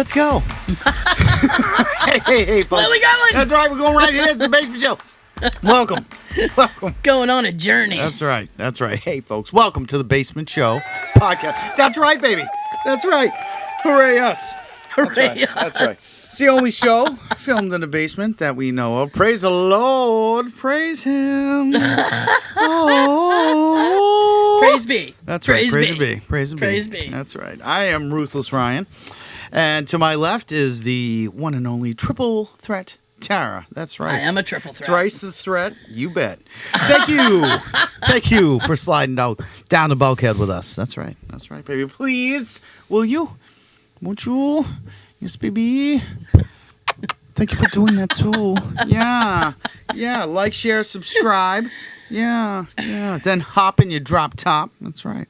Let's go. hey, folks. Where are we going? That's right. We're going right here. It's the Basement Show. Welcome. Going on a journey. That's right. Hey, folks. Welcome to the Basement Show podcast. That's right, baby. That's right. Hooray us. Hooray That's right. It's the only show filmed in the basement that we know of. Praise the Lord. Praise Him. Oh. Praise be. That's right. Praise be. Praise be. That's right. I am Ruthless Ryan. And to my left is the one and only triple threat Tara. That's right. I am a triple threat. Thrice the threat. You bet. Thank you. Thank you for sliding down the bulkhead with us. That's right. That's right, baby. Please, will you? Won't you? Yes, baby. Thank you for doing that, too. Yeah. Like, share, subscribe. Yeah. Then hop in your drop top. That's right.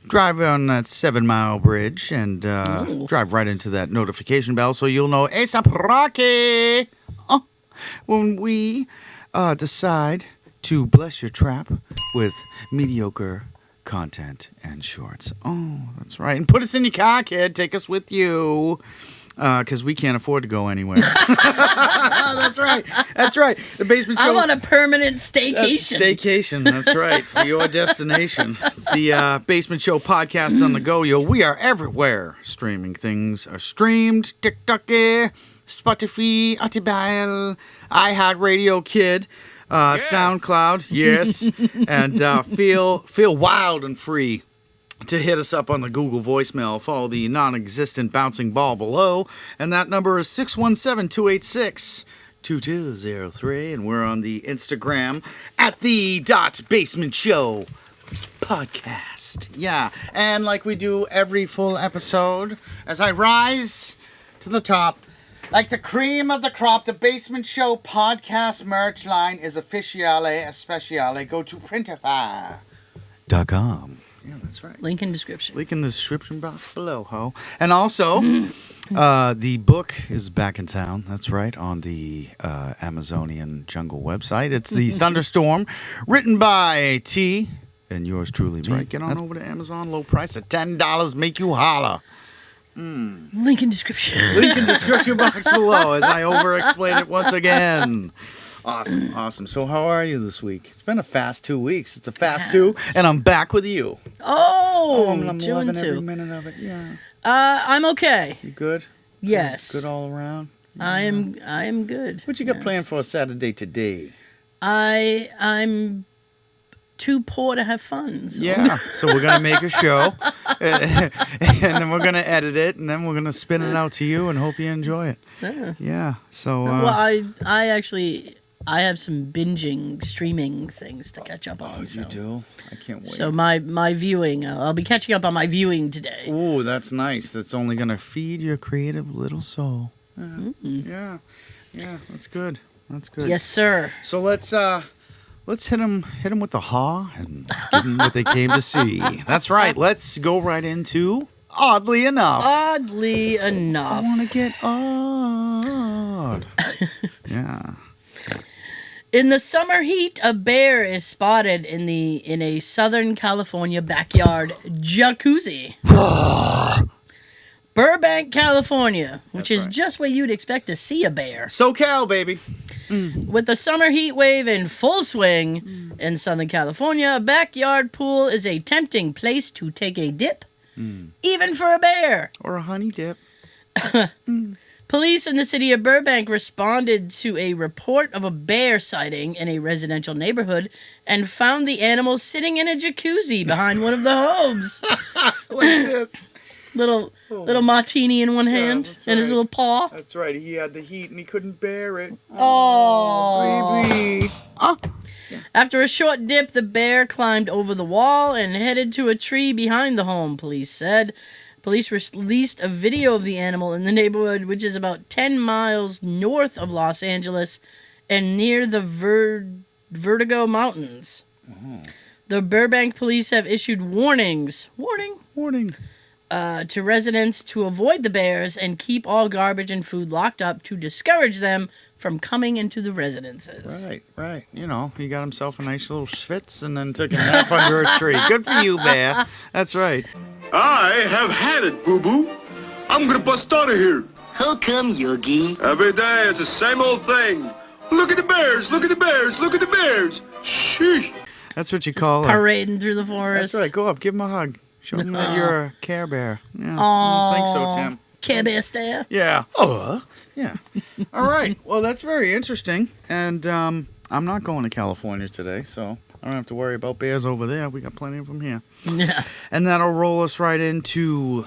Drive on that 7 Mile bridge and drive right into that notification bell so you'll know ASAP Rocky when we decide to bless your trap with mediocre content and shorts. Oh, that's right. And put us in your car, kid. Take us with you. Because we can't afford to go anywhere. That's right. The Basement Show. I'm on a permanent staycation. That's right. For your destination. It's the Basement Show podcast on the go, yo. We are everywhere. Streaming things are streamed. TikTok, Spotify, Audible, iHeartRadio, Kid, Yes. SoundCloud, yes. And feel wild and free to hit us up on the Google voicemail. Follow the non-existent bouncing ball below, and that number is 617-286-2203, and we're on the Instagram at the.basement show podcast. Yeah, and like we do every full episode, as I rise to the top, like the cream of the crop, the Basement Show podcast merch line is officiale especiale. Go to printify.com. Yeah, that's right. Link in description. Link in the description box below, ho. And also, the book is back in town. That's right, on the Amazonian Jungle website. It's The Thunderstorm, written by T, and yours truly, me. Right. Get on over to Amazon, low price at $10. Make you holler. Link in description. Link in description box below as I over-explain it once again. Awesome. So how are you this week? It's been a fast 2 weeks. It's a fast 2, and I'm back with you. I'm 2 and loving 2. every minute of it. Yeah. I'm okay. You good? Yes. Good all around? I am good. What you got planned for a Saturday today? I'm too poor to have fun. So. Yeah. So we're going to make a show, and then we're going to edit it, and then we're going to spin it out to you and hope you enjoy it. Yeah. So. Well, I have some binging, streaming things to catch up on. Oh, you do? I can't wait. So my viewing, I'll be catching up on my viewing today. Ooh, that's nice. That's only going to feed your creative little soul. Yeah, that's good. Yes, sir. So let's hit them with the haw and give them what they came to see. That's right. Let's go right into Oddly Enough. I want to get odd. Yeah. In the summer heat, a bear is spotted in a Southern California backyard jacuzzi. Burbank, California, which is just where you'd expect to see a bear. SoCal, baby. With the summer heat wave in full swing in Southern California, a backyard pool is a tempting place to take a dip, even for a bear. Or a honey dip. Police in the city of Burbank responded to a report of a bear sighting in a residential neighborhood and found the animal sitting in a jacuzzi behind one of the homes. Like this. Little martini in one hand and his little paw. That's right. He had the heat and he couldn't bear it. Oh, baby. After a short dip, the bear climbed over the wall and headed to a tree behind the home, police said. Police released a video of the animal in the neighborhood, which is about 10 miles north of Los Angeles and near the Vertigo Mountains. The Burbank police have issued warnings. Warning. To residents to avoid the bears and keep all garbage and food locked up to discourage them from coming into the residences. Right. You know, he got himself a nice little schwitz and then took a nap under a tree. Good for you, bear. That's right. I have had it, boo-boo. I'm gonna bust out of here. How come, Yogi? Every day it's the same old thing. Look at the bears, look at the bears, look at the bears. Sheesh. That's what you call it. Parading through the forest. That's right. Go up, give him a hug. Show him that you're a Care Bear. Yeah. Aw. I don't think so, Tim. Care Bear stare. Yeah. Yeah. All right. Well, that's very interesting. And I'm not going to California today, so I don't have to worry about bears over there. We got plenty of them here. Yeah. And that'll roll us right into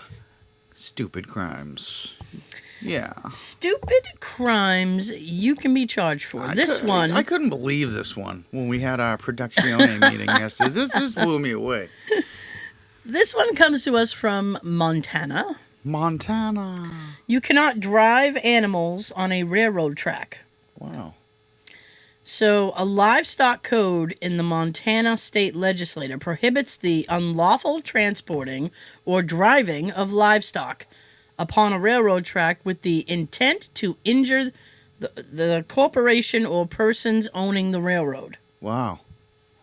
stupid crimes. Yeah. Stupid crimes you can be charged for. I couldn't believe this one when we had our Productione meeting yesterday. This blew me away. This one comes to us from Montana. Montana. You cannot drive animals on a railroad track. Wow. So, a livestock code in the Montana state legislature prohibits the unlawful transporting or driving of livestock upon a railroad track with the intent to injure the corporation or persons owning the railroad. Wow.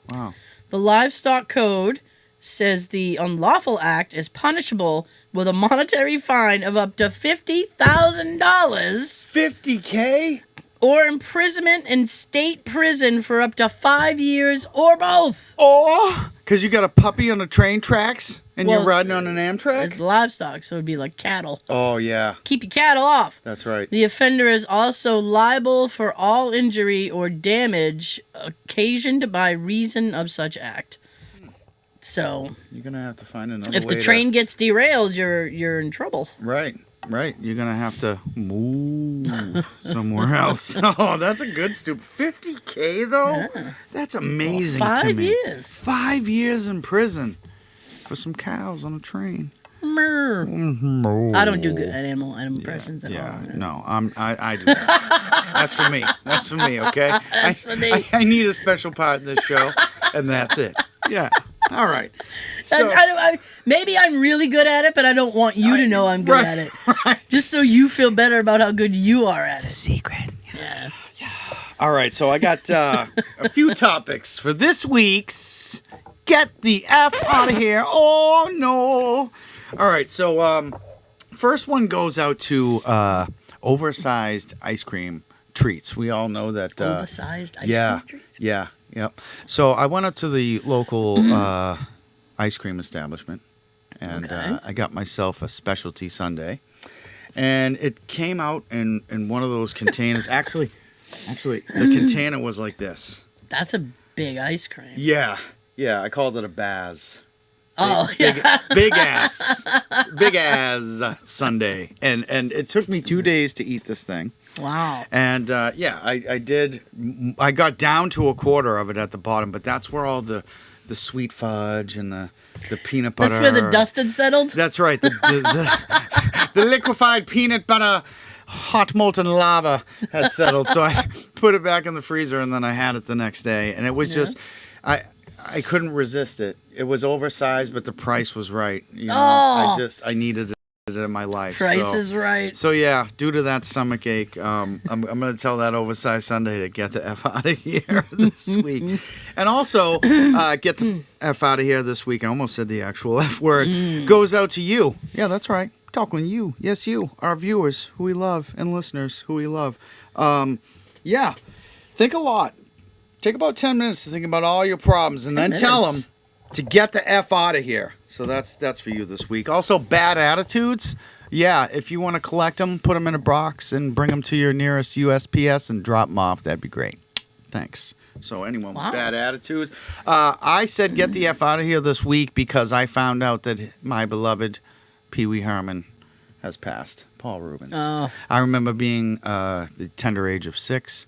The livestock code says the unlawful act is punishable with a monetary fine of up to $50,000 $50K? or imprisonment in state prison for up to 5 years or both. Oh, because you got a puppy on the train tracks and Well, you're riding on an Amtrak? It's livestock, so it'd be like cattle. Oh, yeah. Keep your cattle off. That's right. The offender is also liable for all injury or damage occasioned by reason of such act. So, You're going to have to find another if way the train gets derailed, you're in trouble. Right. You're going to have to move somewhere else. Oh, that's a good stupid. $50K, though? Yeah. That's amazing Well, to 5 me. years. 5 years in prison for some cows on a train. Mer. I don't do good animal impressions at Yeah, all. no, I do that. That's for me. That's for me, okay? That's for me. I need a special part in this show, and that's it. Yeah. All right. Maybe I'm really good at it, but I don't want you to know I'm good at it. Right. Just so you feel better about how good you are at it. It's a secret. Yeah. All right, so I got a few topics for this week's Get the F Out of Here. Oh, no. All right, so first one goes out to oversized ice cream treats. We all know that. Oversized ice cream treats? Yeah. Yep. So I went up to the local ice cream establishment, and I got myself a specialty sundae, and it came out in one of those containers. Actually, the container was like this. That's a big ice cream. Yeah. I called it a Baz. Oh, Big ass sundae, and it took me 2 days to eat this thing. Wow. And I did. I got down to a quarter of it at the bottom, but that's where all the sweet fudge and the peanut butter. That's where the dust had settled? That's right. The liquefied peanut butter, hot molten lava had settled. So I put it back in the freezer, and then I had it the next day, and it was just I couldn't resist it. It was oversized, but the price was right. You know, I needed it in my life. Price is right. So yeah, due to that stomach ache, I'm going to tell that oversized sundae to get the F out of here this week. And also, get the F out of here this week. I almost said the actual F word. Goes out to you. Yeah, that's right. Talking you. Yes, you. Our viewers who we love and listeners who we love. Yeah, think a lot. Take about 10 minutes to think about all your problems and then tell them to get the F out of here. So that's for you this week. Also, bad attitudes. Yeah, if you want to collect them, put them in a box and bring them to your nearest USPS and drop them off. That'd be great. Thanks. So anyone with bad attitudes. I said get the F out of here this week because I found out that my beloved Pee Wee Herman has passed. Paul Rubens. Oh. I remember being the tender age of 6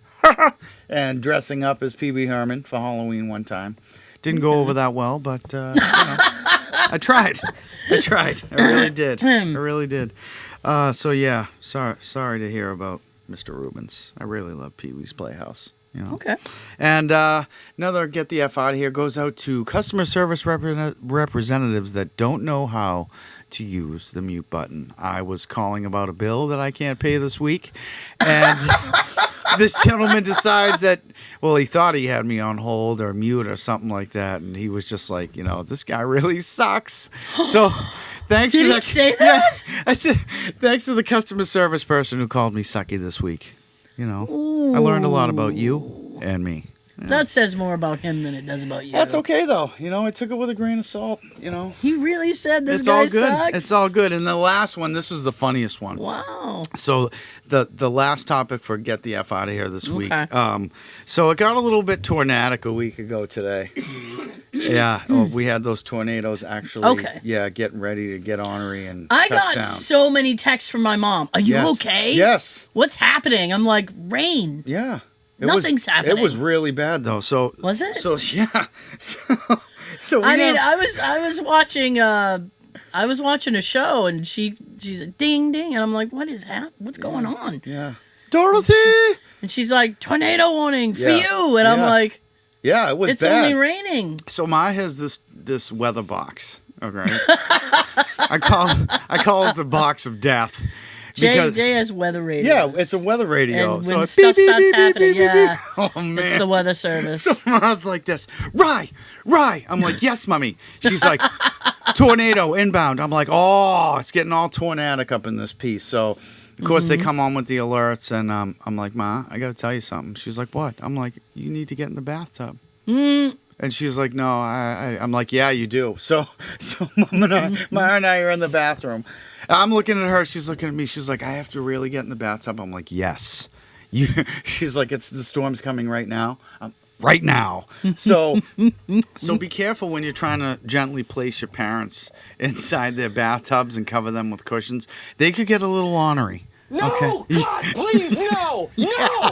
and dressing up as Pee Wee Herman for Halloween one time. Didn't go over that well, but I tried. I really did. So yeah, sorry to hear about Mr. Rubens. I really love Pee Wee's Playhouse. You know? Okay. And another get the F out of here goes out to customer service representatives that don't know how to use the mute button. I was calling about a bill that I can't pay this week, and this gentleman decides that, well, he thought he had me on hold or mute or something like that, and he was just like, this guy really sucks. So thanks Did to he that. say that? Yeah, I said thanks to the customer service person who called me sucky this week. I learned a lot about you and me. Yeah. That says more about him than it does about you. That's okay though. I took it with a grain of salt. He really said this It's guy all good. sucks? It's all good. And the last one, this is the funniest one. Wow. So the last topic for get the F out of here this week. Okay. So it got a little bit tornadic a week ago today. Yeah, we had those tornadoes actually. Okay. Yeah, getting ready to get ornery and I touchdown. got so many texts from my mom. Are you okay? Yes. What's happening? I'm like, rain. Yeah. Nothing's happening. It was really bad though. So Was it? So yeah. So I mean, I was watching a show and she's like, ding ding, and I'm like, what's going on? Yeah. Dorothy. And she's like, tornado warning for Yeah. you, and I'm Yeah. like, Yeah, it was it's bad. only raining. So Ma has this weather box. Okay. I call it the box of death. Jay has weather radio. Yeah, it's a weather radio. And so when it's stuff beep, beep, starts beep, beep, happening, beep, beep, yeah. beep. Oh man. It's the weather service. So Ma's like this. Rye. I'm like, yes, mommy. She's like, tornado inbound. I'm like, oh, it's getting all tornadic up in this piece. So of course they come on with the alerts, and I'm like, Ma, I got to tell you something. She's like, what? I'm like, you need to get in the bathtub. And she's like, no, I'm like, yeah, you do. So Ma and I are in the bathroom. I'm looking at her. She's looking at me. She's like, I have to really get in the bathtub. I'm like, yes. She's like, the storm's coming right now. Right now. So be careful when you're trying to gently place your parents inside their bathtubs and cover them with cushions. They could get a little ornery. No, Okay. God, please, no, no,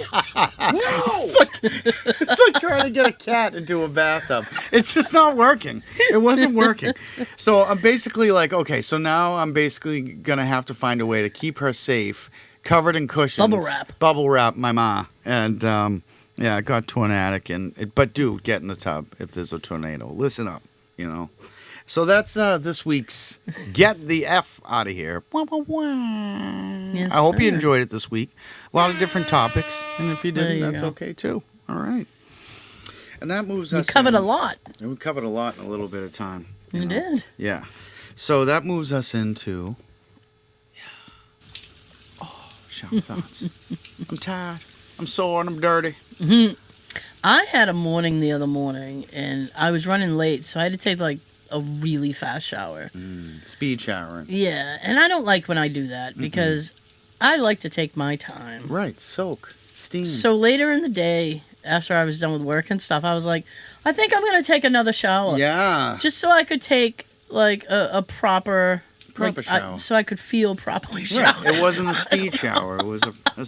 no. It's like trying to get a cat into a bathtub. It's just not working. It wasn't working. So I'm basically like, okay, so now I'm basically going to have to find a way to keep her safe, covered in cushions. Bubble wrap my ma. And, yeah, it got tornadic. But do get in the tub if there's a tornado. Listen up, So that's this week's Get the F Out of Here. Wah, wah, wah. Yes, I hope you sir. enjoyed it this week. A lot of different topics. And if you There didn't, you that's go. okay too. All right. And that moves We us covered in. a lot. And we covered a lot in a little bit of time. You did. Yeah. So that moves us into shower thoughts. I'm tired. I'm sore and I'm dirty. I had a morning the other morning, and I was running late, so I had to take like a really fast shower. Speed showering. Yeah, and I don't like when I do that because I like to take my time. Right. Soak. Steam. So later in the day, after I was done with work and stuff, I was like, I think I'm going to take another shower. Yeah. Just so I could take like a proper shower. so I could feel properly showered. Right. It wasn't a speed shower. It was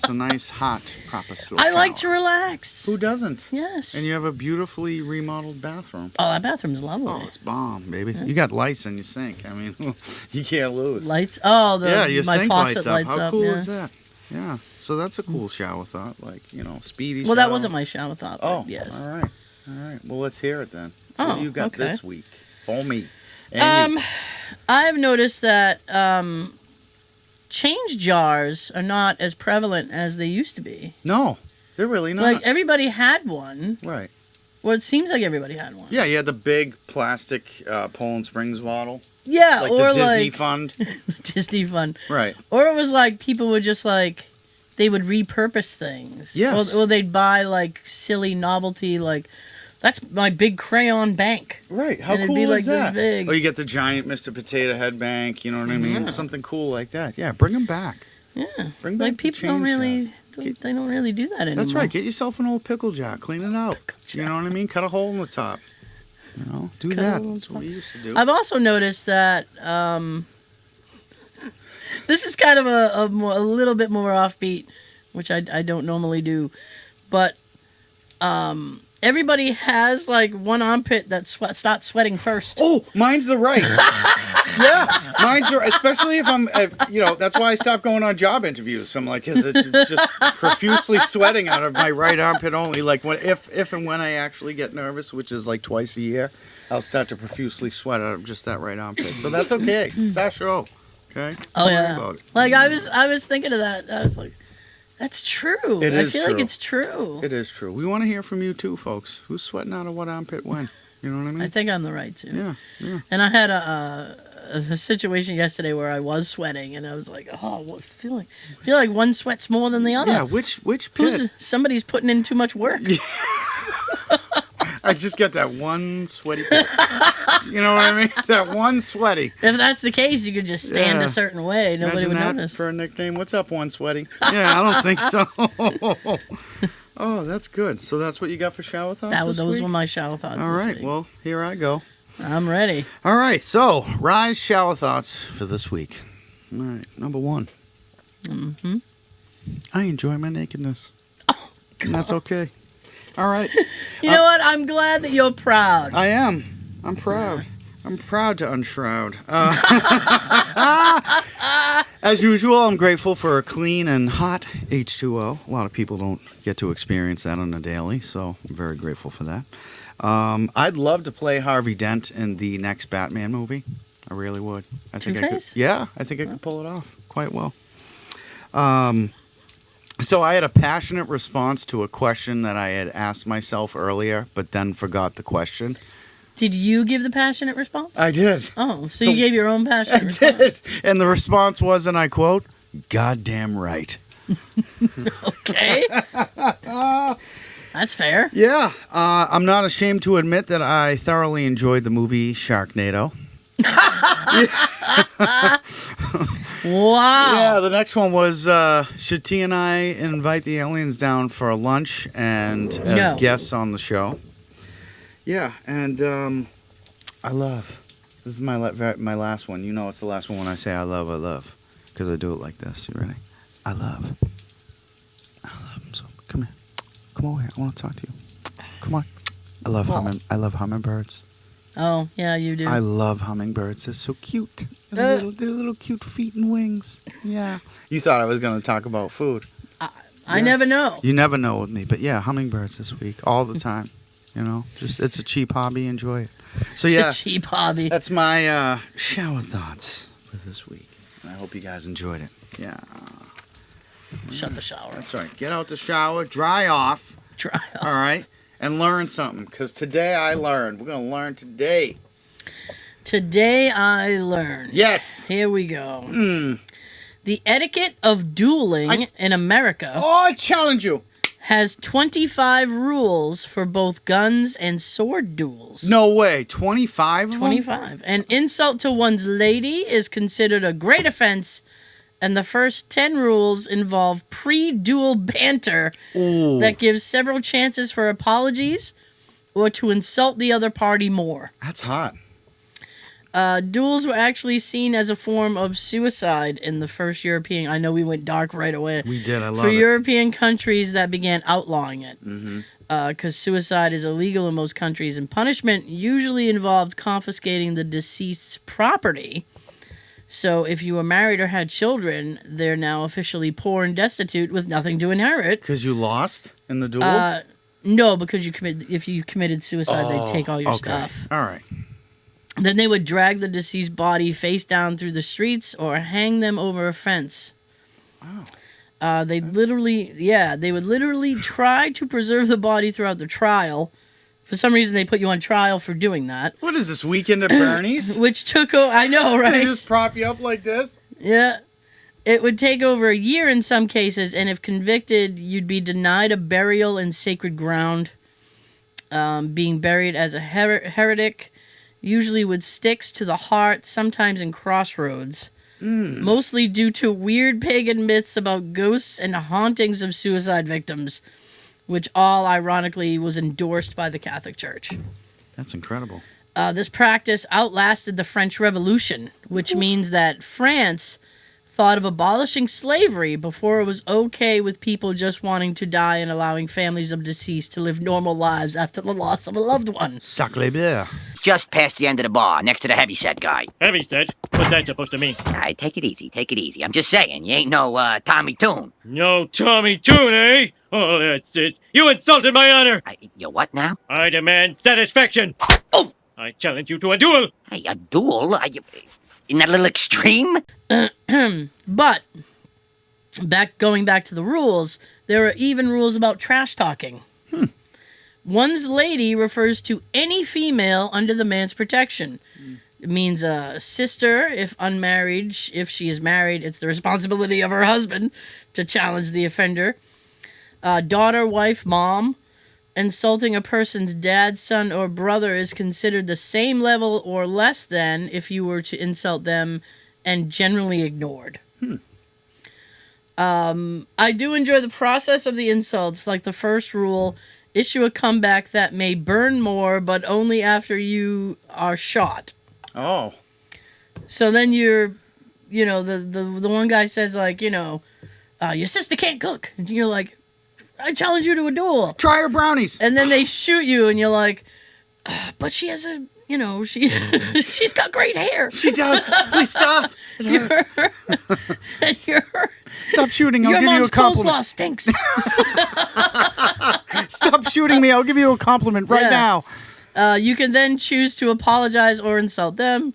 a nice, hot, proper shower. I like to relax. Who doesn't? Yes. And you have a beautifully remodeled bathroom. Oh, that bathroom's lovely. Oh, it's bomb, baby. You got lights in your sink. I mean, you can't lose. Lights. Oh, your my sink faucet lights up. How cool yeah. is that? Yeah. So that's a cool shower thought. Like, speedy Well, that shower. wasn't my shower thought. But Oh, yes. all right. All right. Well, let's hear it then. Oh, What do you got okay. this week for me? And you. I've noticed that change jars are not as prevalent as they used to be. No, they're really not. Like everybody had one. Right. Well, it seems like everybody had one. Yeah, you had the big plastic Poland Springs bottle. Yeah, Like or the Disney like fund. the Disney fund. Right. Or it was like people would just like they would repurpose things. Yes. Or they'd buy like silly novelty like that's my big crayon bank. Right. How And it'd cool be is like that? this big. Or you get the giant Mr. Potato Head bank, you know what I mean? Yeah. Something cool like that. Yeah, bring them back. Yeah. Bring back Like the people don't change really jars. they don't really do that anymore. That's right. Get yourself an old pickle jar. Clean it out. You know what I mean? Cut a hole in the top. Do Cut a that. hole in the That's what we used to do. I've also noticed that this is kind of a little bit more offbeat, which I don't normally do, but everybody has like one armpit that starts sweating first. Oh, mine's the right. Yeah, mine's the right. Especially if that's why I stopped going on job interviews. I'm like, because it's just profusely sweating out of my right armpit only. Like if and when I actually get nervous, which is like twice a year, I'll start to profusely sweat out of just that right armpit. So that's okay. It's our show. Okay. Oh Don't worry yeah. about it. Like I was thinking of that. I was like, That's true. It is I feel true. like it's true. It is true. We want to hear from you too, folks. Who's sweating out of what armpit when? You know what I mean? I think I'm the right two. Yeah, yeah. And I had a situation yesterday where I was sweating, and I was like, "Oh, I feel like one sweats more than the other." Yeah, which pit? Somebody's putting in too much work. I just got that one sweaty pit. You know what I mean? That one sweaty. If that's the case, you could just stand Yeah. a certain way. Nobody Imagine would that notice. for a nickname. What's up, one sweaty? Yeah, I don't think so. Oh, that's good. So that's what you got for shower thoughts this Those week? were my shower thoughts. All this right, week. well, here I go. I'm ready. All right, so Rise shower thoughts for this week. All right, number one. Mm-hmm. I enjoy my nakedness. And that's okay. All right. You know what? I'm glad that you're proud. I am. I'm proud. I'm proud to unshroud. As usual, I'm grateful for a clean and hot H2O. A lot of people don't get to experience that on a daily, so I'm very grateful for that. I'd love to play Harvey Dent in the next Batman movie. I really would. I think I could. Two-Face? Yeah, I think I could pull it off quite well. So I had a passionate response to a question that I had asked myself earlier, but then forgot the question. Did you give the passionate response? I did. Oh, so you gave your own I passionate response. did. And the response was, and I quote, "Goddamn right." Okay. That's fair. Yeah. I'm not ashamed to admit that I thoroughly enjoyed the movie Sharknado. Wow. Yeah, the next one was, should T and I invite the aliens down for lunch and as No. guests on the show? Yeah, and I love. This is my last one. You know it's the last one when I say I love. Because I do it like this. You ready? I love. So come here. Come over here. I want to talk to you. Come on. I love hummingbirds. Oh, yeah, you do. I love hummingbirds. They're so cute. They're little cute feet and wings. Yeah. You thought I was going to talk about food. I never know. You never know with me. But yeah, hummingbirds this week. All the time. You know, just it's a cheap hobby. Enjoy it. So yeah. It's a cheap hobby. That's my shower thoughts for this week. And I hope you guys enjoyed it. Yeah. Shut the shower. That's right. Get out the shower. Dry off. Try. All right. And learn something. Because today I learned. We're going to learn today. Today I learned. Yes. Here we go. Mm. The etiquette of dueling in America Oh, I challenge you. has 25 rules for both guns and sword duels. No way. 25 of them? 25. An insult to one's lady is considered a great offense, and the first 10 rules involve pre-duel banter Ooh. that gives several chances for apologies or to insult the other party more. That's hot. Duels were actually seen as a form of suicide in the first European... I know we went dark right away. We did. I love For it. European countries that began outlawing it. Mm-hmm. Because suicide is illegal in most countries, and punishment usually involved confiscating the deceased's property. So if you were married or had children, they're now officially poor and destitute with nothing to inherit. Because you lost in the duel? No, because if you committed suicide, they'd take all your okay. stuff. All right. Then they would drag the deceased body face down through the streets or hang them over a fence. Wow. They would literally try to preserve the body throughout the trial. For some reason, they put you on trial for doing that. What is this, Weekend at Bernie's? Which took, I know, right? They just prop you up like this? Yeah. It would take over a year in some cases, and if convicted, you'd be denied a burial in sacred ground, being buried as a heretic, usually with sticks to the heart, sometimes in crossroads. Mostly due to weird pagan myths about ghosts and hauntings of suicide victims, which all, ironically, was endorsed by the Catholic Church. That's incredible. This practice outlasted the French Revolution, which means that France thought of abolishing slavery before it was okay with people just wanting to die and allowing families of deceased to live normal lives after the loss of a loved one. Sacre bleu. Just past the end of the bar, next to the heavyset guy. Heavyset? What's that supposed to mean? All right, take it easy. I'm just saying, you ain't no Tommy Toon. No Tommy Toon, eh? Oh, that's it. You insulted my honor! You what now? I demand satisfaction! Oh! I challenge you to a duel! Hey, a duel? Isn't that a little extreme? But Going back to the rules, there are even rules about trash talking. One's lady refers to any female under the man's protection. It means a sister, if unmarried. If she is married, it's the responsibility of her husband to challenge the offender. Daughter, wife, mom. Insulting a person's dad, son, or brother is considered the same level or less than if you were to insult them, and generally ignored. I do enjoy the process of the insults. Like the first rule, issue a comeback that may burn more, but only after you are shot. Oh. So then the one guy says, like, your sister can't cook. And you're like, I challenge you to a duel. Try her brownies. And then they shoot you, and you're like, but she has she's got great hair. She does. Please stop. It hurts. Stop shooting. I'll Your give you a mom's compliment. coleslaw stinks. Stop shooting me. I'll give you a compliment right now. You can then choose to apologize or insult them.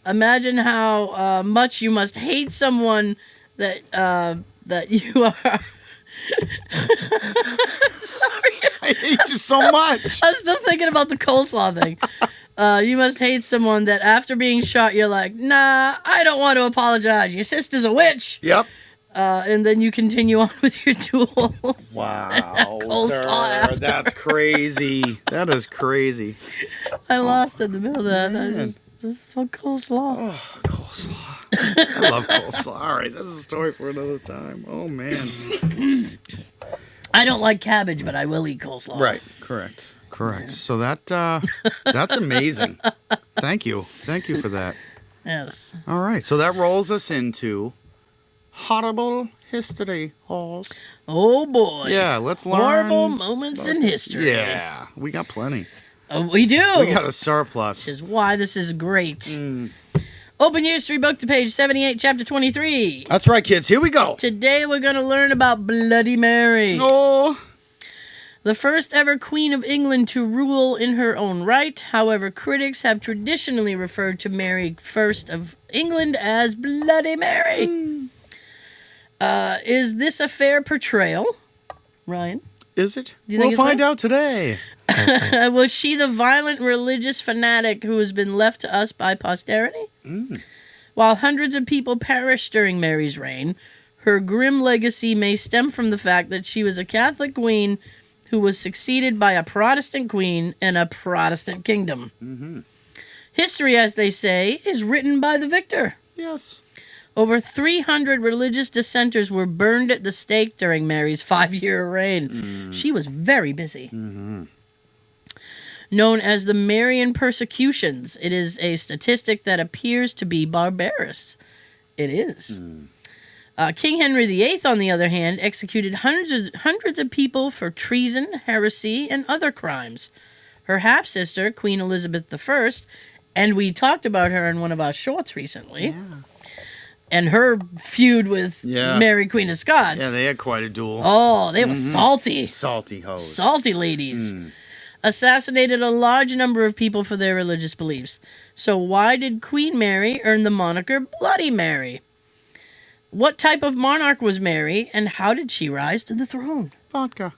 Imagine how much you must hate someone that you are. Sorry. I hate you so much. I'm still thinking about the coleslaw thing. You must hate someone that after being shot, you're like, nah, I don't want to apologize. Your sister's a witch. Yep. And then you continue on with your duel. Wow, Coleslaw sir, after. that's crazy. That is crazy. I lost in the middle of that. Coleslaw. Oh, coleslaw. I love coleslaw. All right, that's a story for another time. Oh, man. I don't like cabbage, but I will eat coleslaw. Right, correct. So that's amazing. Thank you for that. Yes. All right, so that rolls us into horrible history halls. Oh boy. Yeah, let's learn. Horrible moments in history. Yeah, we got plenty. We do. We got a surplus. Which is why this is great. Open your history book to page 78, chapter 23. That's right, kids. Here we go. Today we're going to learn about Bloody Mary. Oh. The first ever Queen of England to rule in her own right. However, critics have traditionally referred to Mary I of England as Bloody Mary. Is this a fair portrayal, Ryan? Is it? Do you think We'll find out today. Was she the violent religious fanatic who has been left to us by posterity? While hundreds of people perished during Mary's reign, her grim legacy may stem from the fact that she was a Catholic queen who was succeeded by a Protestant queen in a Protestant kingdom. History, as they say, is written by the victor. Yes. Over 300 religious dissenters were burned at the stake during Mary's 5-year reign. She was very busy. Known as the Marian persecutions, it is a statistic that appears to be barbarous. It is. King Henry VIII, on the other hand, executed hundreds of people for treason, heresy, and other crimes. Her half-sister, Queen Elizabeth I, and we talked about her in one of our shorts recently, and her feud with Mary, Queen of Scots. Yeah, they had quite a duel. Oh, they were salty. Salty hoes. Salty ladies. Assassinated a large number of people for their religious beliefs. So why did Queen Mary earn the moniker Bloody Mary? What type of monarch was Mary, and how did she rise to the throne? Vodka.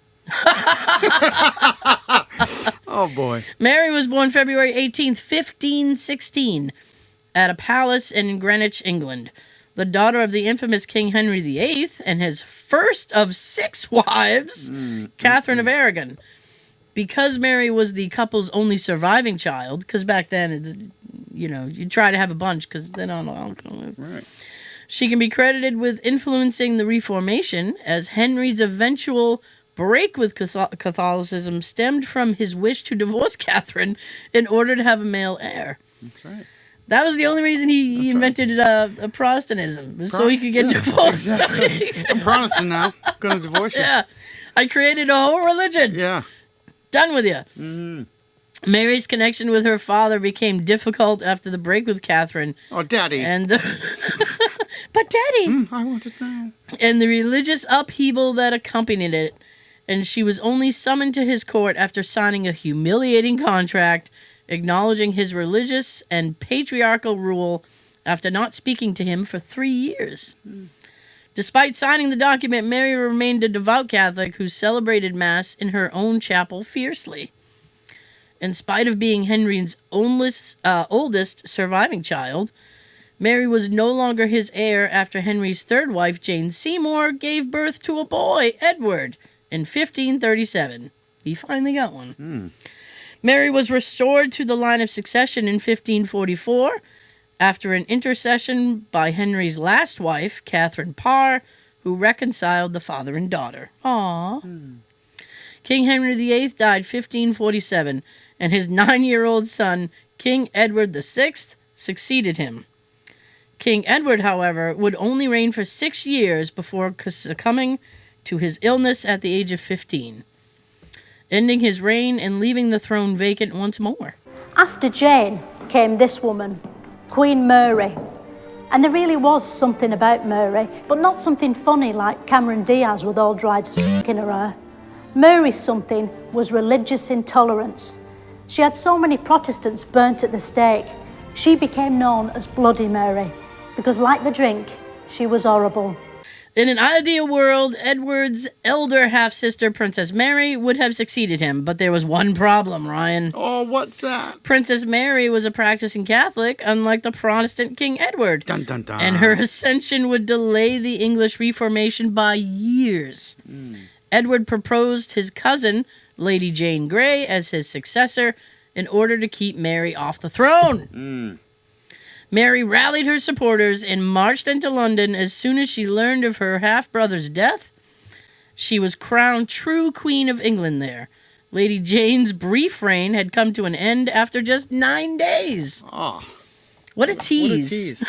Oh, boy. Mary was born February 18th, 1516, at a palace in Greenwich, England. The daughter of the infamous King Henry VIII and his first of 6 wives, Catherine of Aragon. Because Mary was the couple's only surviving child, because back then, you try to have a bunch, because then Right. She can be credited with influencing the Reformation, as Henry's eventual break with Catholicism stemmed from his wish to divorce Catherine in order to have a male heir. That's right. That was the only reason he invented Protestantism, so he could get divorced. Exactly. I'm Protestant now. I'm going to divorce you. Yeah. I created a whole religion. Yeah. Done with you. Mary's connection with her father became difficult after the break with Catherine. Oh, Daddy. But Daddy! I want it now. And the religious upheaval that accompanied it. And she was only summoned to his court after signing a humiliating contract acknowledging his religious and patriarchal rule after not speaking to him for 3 years. Despite signing the document, Mary remained a devout Catholic who celebrated Mass in her own chapel fiercely. In spite of being Henry's oldest surviving child, Mary was no longer his heir after Henry's third wife, Jane Seymour, gave birth to a boy, Edward, in 1537. He finally got one. Mary was restored to the line of succession in 1544 after an intercession by Henry's last wife, Catherine Parr, who reconciled the father and daughter. Aww. King Henry VIII died 1547, and his 9-year-old son, King Edward VI, succeeded him. King Edward, however, would only reign for 6 years before succumbing to his illness at the age of 15, ending his reign and leaving the throne vacant once more. After Jane came this woman, Queen Mary. And there really was something about Mary, but not something funny like Cameron Diaz with all dried in her hair. Mary's something was religious intolerance. She had so many Protestants burnt at the stake. She became known as Bloody Mary, because like the drink, she was horrible. In an ideal world, Edward's elder half-sister, Princess Mary, would have succeeded him, but there was one problem, Ryan. Oh, what's that? Princess Mary was a practicing Catholic, unlike the Protestant King Edward. Dun, dun, dun. And her ascension would delay the English Reformation by years. Edward proposed his cousin, Lady Jane Grey, as his successor in order to keep Mary off the throne. Mary rallied her supporters and marched into London as soon as she learned of her half-brother's death. She was crowned true Queen of England there. Lady Jane's brief reign had come to an end after just 9 days. Oh, What a tease.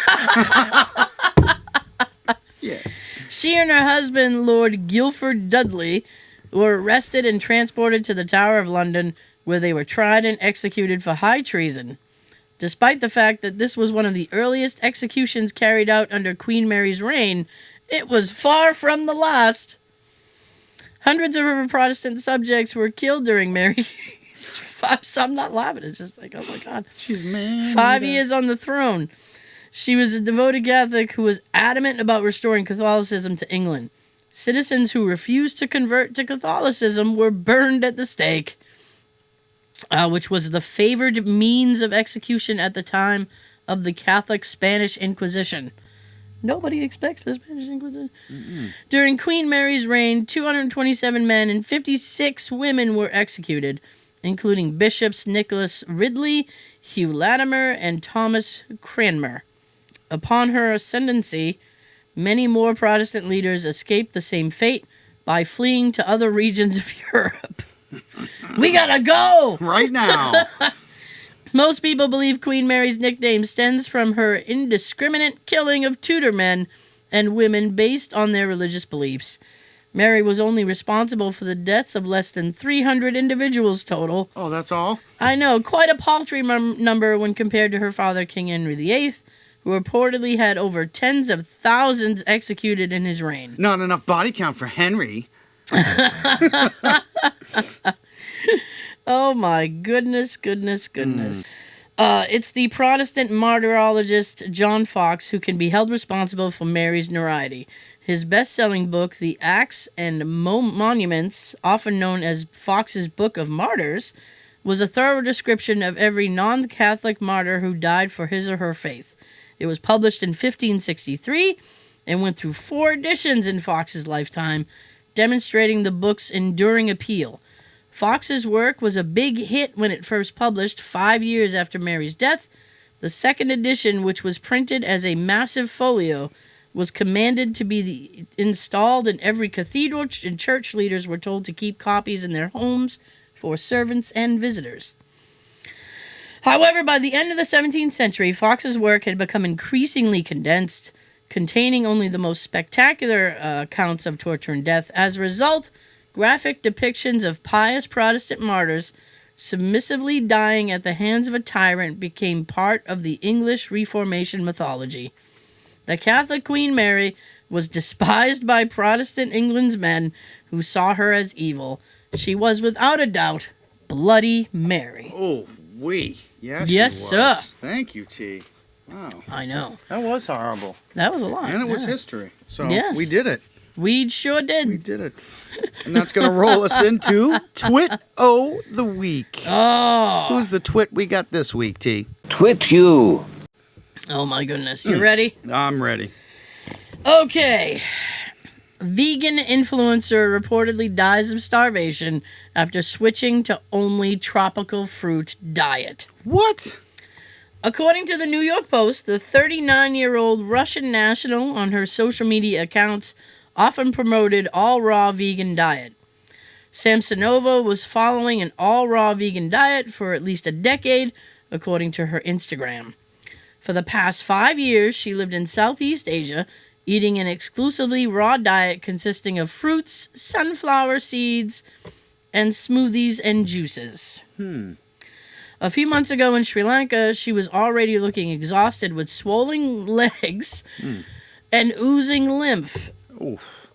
Yes. She and her husband, Lord Guilford Dudley, were arrested and transported to the Tower of London, where they were tried and executed for high treason. Despite the fact that this was one of the earliest executions carried out under Queen Mary's reign, it was far from the last. Hundreds of her Protestant subjects were killed during Mary's... I'm not laughing, it's just like, oh my God. She's mad. 5 years on the throne. She was a devoted Catholic who was adamant about restoring Catholicism to England. Citizens who refused to convert to Catholicism were burned at the stake, which was the favored means of execution at the time of the Catholic Spanish Inquisition. Nobody expects the Spanish Inquisition. During Queen Mary's reign, 227 men and 56 women were executed, including Bishops Nicholas Ridley, Hugh Latimer, and Thomas Cranmer. Upon her ascendancy, many more Protestant leaders escaped the same fate by fleeing to other regions of Europe. We gotta go! Right now. Most people believe Queen Mary's nickname stems from her indiscriminate killing of Tudor men and women based on their religious beliefs. Mary was only responsible for the deaths of less than 300 individuals total. Oh, that's all? I know, quite a paltry number when compared to her father, King Henry VIII, who reportedly had over tens of thousands executed in his reign. Not enough body count for Henry. Oh my goodness. It's the Protestant martyrologist John Foxe who can be held responsible for Mary's notoriety. His best-selling book, The Acts and Monuments, often known as Foxe's Book of Martyrs, was a thorough description of every non-Catholic martyr who died for his or her faith. It was published in 1563 and went through 4 editions in Foxe's lifetime, demonstrating the book's enduring appeal. Foxe's work was a big hit when it first published 5 years after Mary's death. The second edition, which was printed as a massive folio, was commanded to be installed in every cathedral, and church leaders were told to keep copies in their homes for servants and visitors. However, by the end of the 17th century, Foxe's work had become increasingly condensed, containing only the most spectacular accounts of torture and death. As a result, graphic depictions of pious Protestant martyrs submissively dying at the hands of a tyrant became part of the English Reformation mythology. The Catholic Queen Mary was despised by Protestant England's men who saw her as evil. She was, without a doubt, Bloody Mary. Oh, Yes, Yes, she sir. was. Thank you, T. Wow. I know. That was horrible. That was a lot. And it was yeah. history. So Yes. we did it. We sure did. We did it. And that's going to roll us into Twit O' the Week. Oh. Who's the twit we got this week, T? Twit you. Oh, my goodness. You ready? I'm ready. Okay. Vegan influencer reportedly dies of starvation after switching to only tropical fruit diet. What? According to the New York Post, the 39-year-old Russian national on her social media accounts often promoted all-raw vegan diet. Samsonova was following an all-raw vegan diet for at least a decade, according to her Instagram. For the past 5 years, she lived in Southeast Asia, eating an exclusively raw diet consisting of fruits, sunflower seeds, and smoothies and juices. A few months ago in Sri Lanka, she was already looking exhausted with swollen legs and oozing lymph. Oof.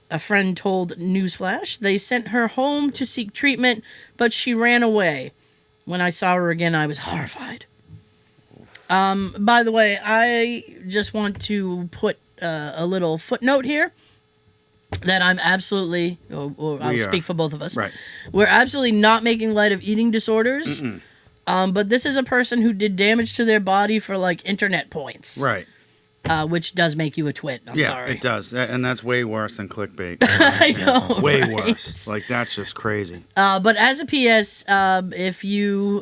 A friend told Newsflash they sent her home to seek treatment, but she ran away. When I saw her again, I was horrified. By the way, I just want to put a little footnote here that I'm absolutely, or I'll speak for both of us. Right. We're absolutely not making light of eating disorders. But this is a person who did damage to their body for like internet points. Right. Which does make you a twit. I'm Yeah, sorry. it does. And that's way worse than clickbait. I know. Way right? worse. Like, that's just crazy. But as a PS, if you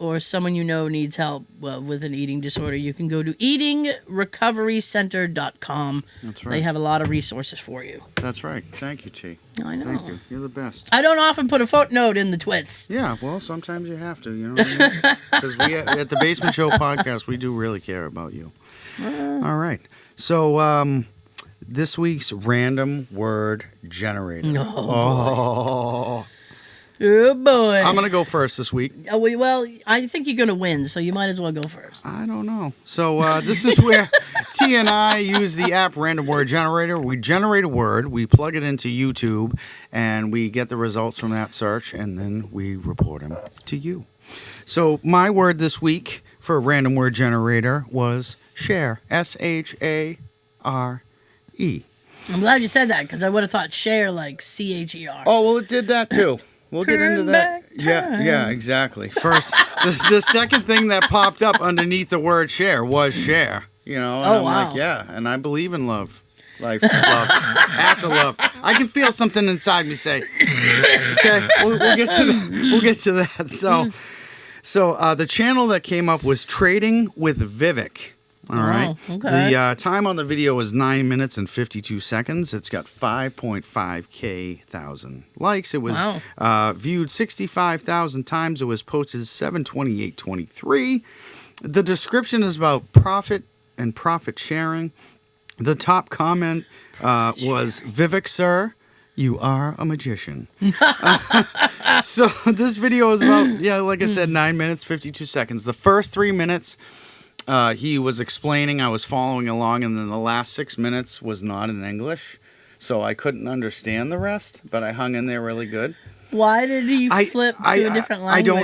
or someone you know needs help with an eating disorder, you can go to eatingrecoverycenter.com. That's right. They have a lot of resources for you. That's right. Thank you, T. I know. Thank you. You're the best. I don't often put a footnote in the twits. Yeah, well, sometimes you have to, you know what I mean? Because we at the Basement Show podcast, we do really care about you. All right. So, this week's random word generator. Oh, boy. I'm going to go first this week. Well, I think you're going to win, so you might as well go first. I don't know. So, this is where T and I use the app Random Word Generator. We generate a word, we plug it into YouTube, and we get the results from that search, and then we report them to you. So, my word this week for a Random Word Generator was share. S-H-A-R-E. I'm glad you said that, because I would have thought share like C-H-E-R. Oh, well, it did that too. We'll get into Turn that. back Yeah, exactly. First, the second thing that popped up underneath the word share was share. You know, and I'm wow. like, yeah, and I believe in love. Life, love, after love. I can feel something inside me say, okay, we'll get to that. We'll get to that. So the channel that came up was Trading with Vivek. All right. Okay. The time on the video was 9 minutes and 52 seconds. It's got 5.5K thousand likes. It was viewed 65,000 times. It was posted 7/28/23. The description is about profit and profit sharing. The top comment was, Vivek, sir, you are a magician. So this video is about, like I said, 9 minutes, 52 seconds. The first 3 minutes, he was explaining, I was following along, and then the last 6 minutes was not in English. So I couldn't understand the rest, but I hung in there really good. Why did he flip to a different language?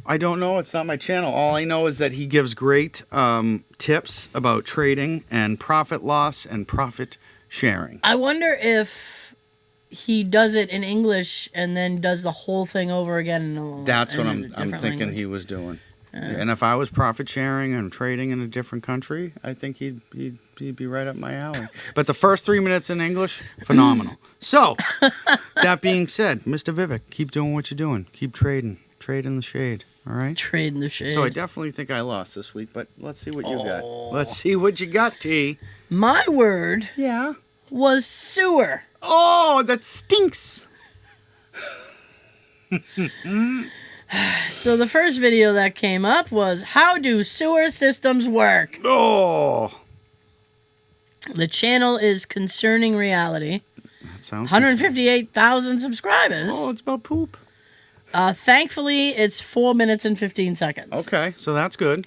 I don't know. It's not my channel. All I know is that he gives great tips about trading and profit loss and profit sharing. I wonder if he does it in English and then does the whole thing over again. That's what I'm different thinking language. he was doing. And if I was profit sharing and trading in a different country, I think he'd be right up my alley. But the first 3 minutes in English, phenomenal. So, that being said, Mr. Vivek, keep doing what you're doing. Keep trading. Trade in the shade. All right? Trade in the shade. So I definitely think I lost this week, but let's see what you got. Let's see what you got, T. My word Yeah. was sewer. Oh, that stinks. So the first video that came up was, how do sewer systems work? Oh. The channel is Concerning Reality. That sounds 158,000 subscribers. Oh, it's about poop. Thankfully, it's 4 minutes and 15 seconds. Okay, so that's good.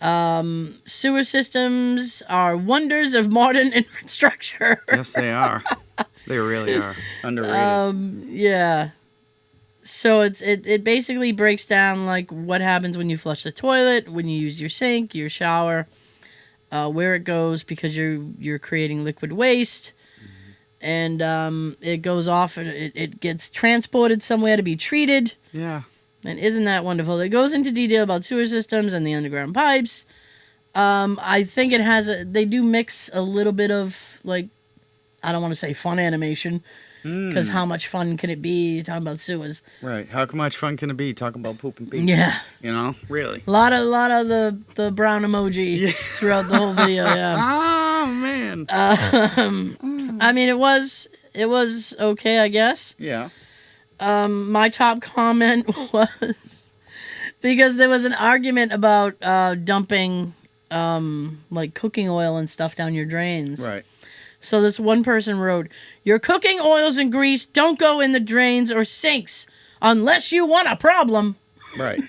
Sewer systems are wonders of modern infrastructure. Yes, they are. They really are. Underrated. Yeah. So it basically breaks down like what happens when you flush the toilet, when you use your sink, your shower, where it goes because you're creating liquid waste, and it goes off and it gets transported somewhere to be treated. Yeah. And isn't that wonderful? It goes into detail about sewer systems and the underground pipes. I think it has they do mix a little bit of like, I don't want to say fun animation, because how much fun can it be talking about sewers? Right. How much fun can it be talking about poop and pee? Yeah. You know, really. A lot of the brown emoji throughout the whole video. Yeah. Oh man. I mean, it was okay, I guess. Yeah. My top comment was because there was an argument about dumping like cooking oil and stuff down your drains. Right. So this one person wrote, "Your cooking oils and grease don't go in the drains or sinks unless you want a problem." Right.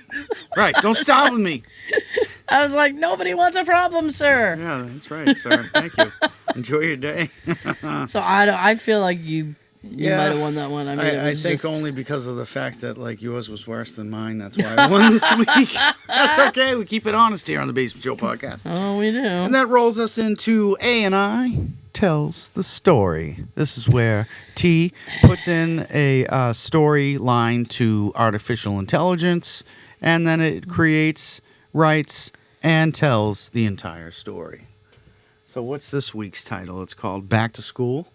Right. Don't stop with me. I was like, nobody wants a problem, sir. Yeah, that's right, sir. Thank you. Enjoy your day. So I feel like you might have won that one. I mean, I think only because of the fact that like yours was worse than mine. That's why I won this week. That's okay. We keep it honest here on the Basement Joe podcast. Oh, we do. And that rolls us into A&I Tells the Story. This is where T puts in a storyline to artificial intelligence, and then it creates, writes, and tells the entire story. So what's this week's title? It's called Back to School.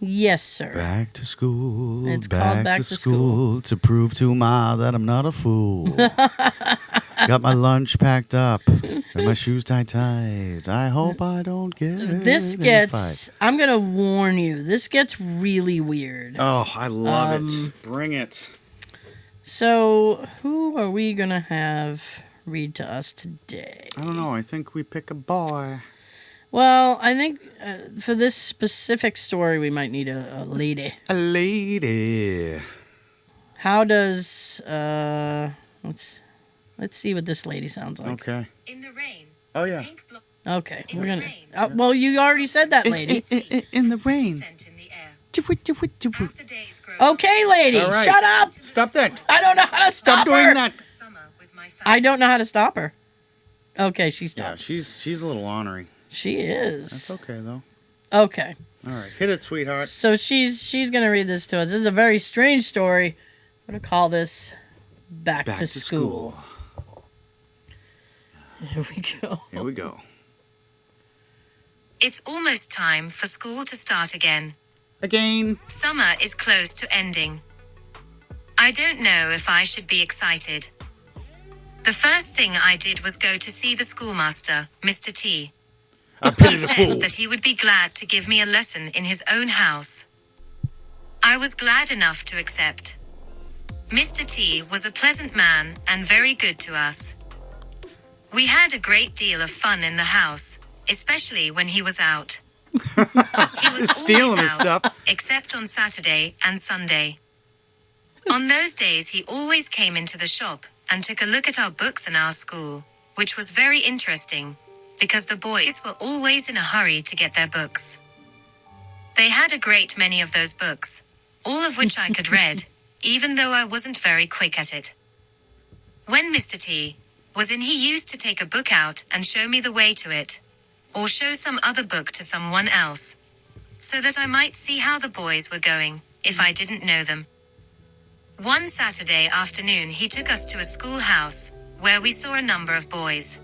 Yes, sir. Back to school. It's called Back to School. To prove to Ma that I'm not a fool. Got my lunch packed up and my shoes tied tight. I hope I don't get This in a gets, fight. I'm going to warn you, this gets really weird. Oh, I love it. Bring it. So, who are we going to have read to us today? I don't know. I think we pick a boy. Well, I think for this specific story, we might need a lady. A lady. How does, let's see what this lady sounds like. Okay. In the rain. Oh, yeah. Pink blo- Okay, In we're the going rain. to, well, you already said that, lady. In the rain. Scent in the air. As the days grow Okay, lady, All right. shut up. Stop that. I don't know how to stop Stop doing her. that. of summer with my family. I don't know how to stop her. Okay, she Yeah, stopped. she's a little ornery. She is. That's okay, though. Okay. All right. Hit it, sweetheart. So she's gonna read this to us. This is a very strange story. I'm gonna call this Back to School. Here we go. Here we go. It's almost time for school to start again. Again. Summer is close to ending. I don't know if I should be excited. The first thing I did was go to see the schoolmaster, Mr. T. I He pity the said fool. that he would be glad to give me a lesson in his own house. I was glad enough to accept. Mr. T was a pleasant man and very good to us. We had a great deal of fun in the house, especially when he was out. He was Stealing always his out, stuff. except on Saturday and Sunday. On those days he always came into the shop and took a look at our books in our school, which was very interesting, because the boys were always in a hurry to get their books. They had a great many of those books, all of which I could read, even though I wasn't very quick at it. When Mr. T was in, he used to take a book out and show me the way to it, or show some other book to someone else, so that I might see how the boys were going, if I didn't know them. One Saturday afternoon he took us to a schoolhouse, where we saw a number of boys.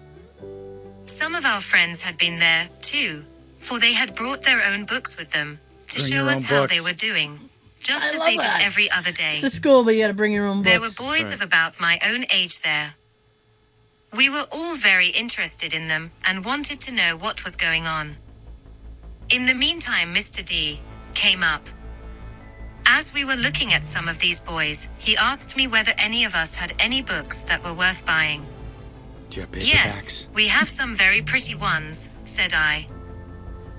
Some of our friends had been there, too, for they had brought their own books with them, to Bring show your us own how books. they were doing, just I as love they that. did every other day. It's a school, but you gotta bring your own books. There were boys Right. of about my own age there. We were all very interested in them and wanted to know what was going on. In the meantime, Mr. D came up. As we were looking at some of these boys, he asked me whether any of us had any books that were worth buying. Do you have Yes, we have some very pretty ones, said I.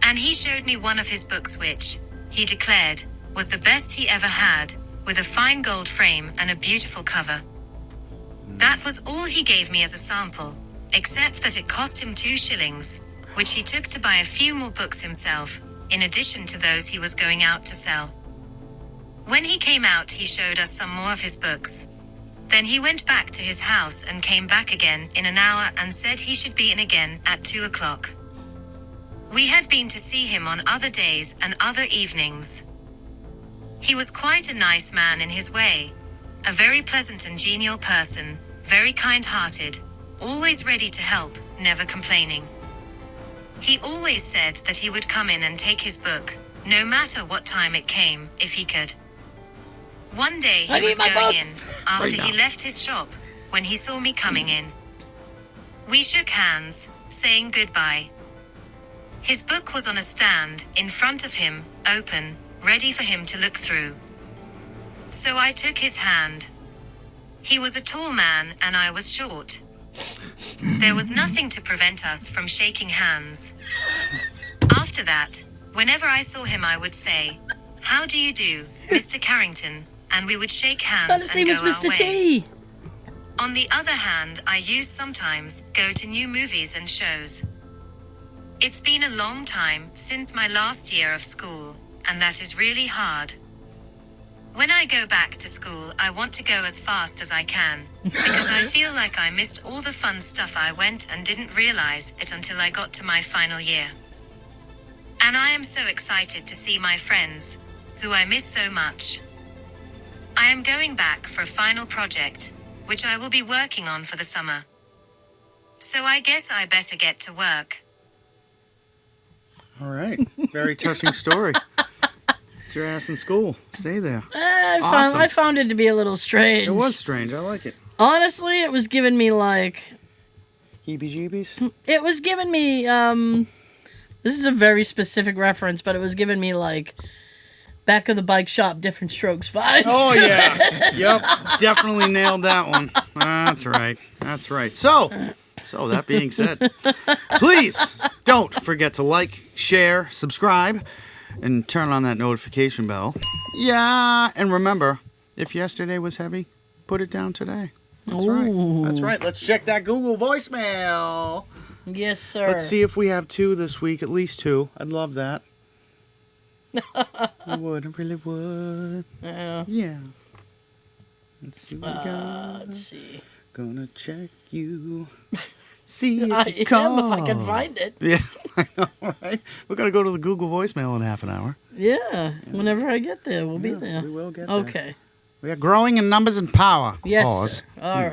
And he showed me one of his books which, he declared, was the best he ever had, with a fine gold frame and a beautiful cover. That was all he gave me as a sample, except that it cost him 2 shillings, which he took to buy a few more books himself, in addition to those he was going out to sell. When he came out, he showed us some more of his books. Then he went back to his house and came back again in an hour and said he should be in again at 2 o'clock. We had been to see him on other days and other evenings. He was quite a nice man in his way. A very pleasant and genial person, very kind-hearted, always ready to help, never complaining. He always said that he would come in and take his book, no matter what time it came, if he could. One day he was going in, after he left his shop, when he saw me coming in. We shook hands, saying goodbye. His book was on a stand, in front of him, open, ready for him to look through. So I took his hand. He was a tall man and I was short. There was nothing to prevent us from shaking hands. After that, whenever I saw him I would say, "How do you do, Mr. Carrington?" And we would shake hands and go our way. On the other hand, I used sometimes go to new movies and shows. It's been a long time since my last year of school, and that is really hard. When I go back to school, I want to go as fast as I can, because I feel like I missed all the fun stuff. I went and didn't realize it until I got to my final year. And I am so excited to see my friends, who I miss so much. I am going back for a final project, which I will be working on for the summer. So I guess I better get to work. All right. Very touching story. Get your ass in school. Stay there. I found it to be a little strange. It was strange. I like it. Honestly, it was giving me like... Heebie-jeebies? It was giving me... This is a very specific reference, but it was giving me like... Back of the Bike Shop, Different Strokes vibes. Oh, yeah. Yep. Definitely nailed that one. That's right. That's right. So that being said, please don't forget to like, share, subscribe, and turn on that notification bell. Yeah. And remember, if yesterday was heavy, put it down today. That's right. That's right. Let's check that Google voicemail. Yes, sir. Let's see if we have 2 this week. At least 2. I'd love that. I would. I really would. Yeah. Let's see what we got. Let's see. Gonna check you. See if I you call. am if I can find it. Yeah, I know, right? We're gonna go to the Google voicemail in half an hour. Yeah. Whenever I get there, we'll be there. We will get there. Okay. We are growing in numbers and power. Yes. Pause. Sir. All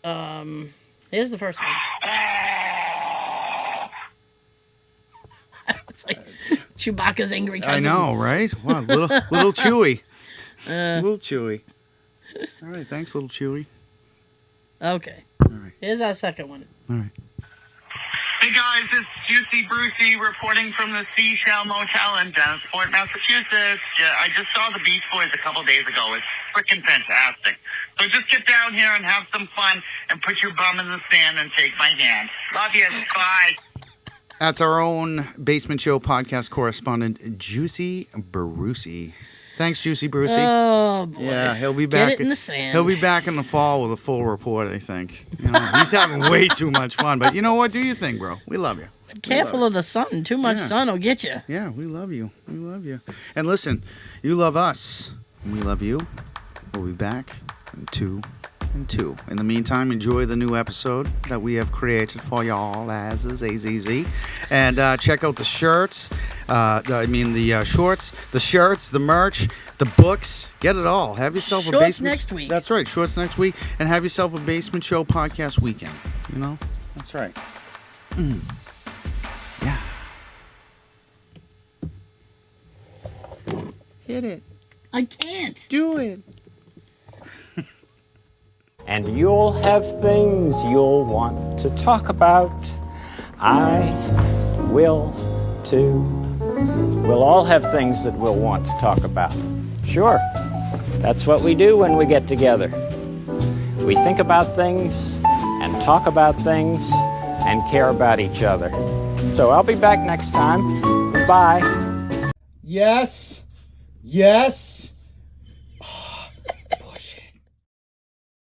right. Here's the first one. It's like Chewbacca's angry cousin. I know, right? Wow, little Chewy. Little Chewy. All right, thanks, little Chewy. Okay. All right. Here's our second one. All right. Hey guys, it's Juicy Brucey reporting from the Seashell Motel in Dennisport, Massachusetts. Yeah, I just saw the Beach Boys a couple days ago. It's freaking fantastic. So just get down here and have some fun and put your bum in the sand and take my hand. Love you. Bye. That's our own Basement Show podcast correspondent, Juicy Brucey. Thanks, Juicy Brucey. Oh, boy. Yeah, he'll be back. Get it in the sand. He'll be back in the fall with a full report, I think. You know, he's having way too much fun. But you know what? Do your thing, bro. We love you. Careful of the sun. Too much sun will get you. Yeah, we love you. We love you. And listen, you love us. And we love you. We'll be back in 2 and 2. In the meantime, enjoy the new episode that we have created for y'all as is AZZ. And check out the shirts. The shorts, the shirts, the merch, the books. Get it all. Have yourself Shorts a basement. next week. That's right. Shorts next week. And have yourself a Basement Show podcast weekend. You know? That's right. Yeah. Hit it. I can't. Do it. And you'll have things you'll want to talk about. I will too. We'll all have things that we'll want to talk about. Sure, that's what we do when we get together. We think about things and talk about things and care about each other. So I'll be back next time. Bye. Yes. Yes.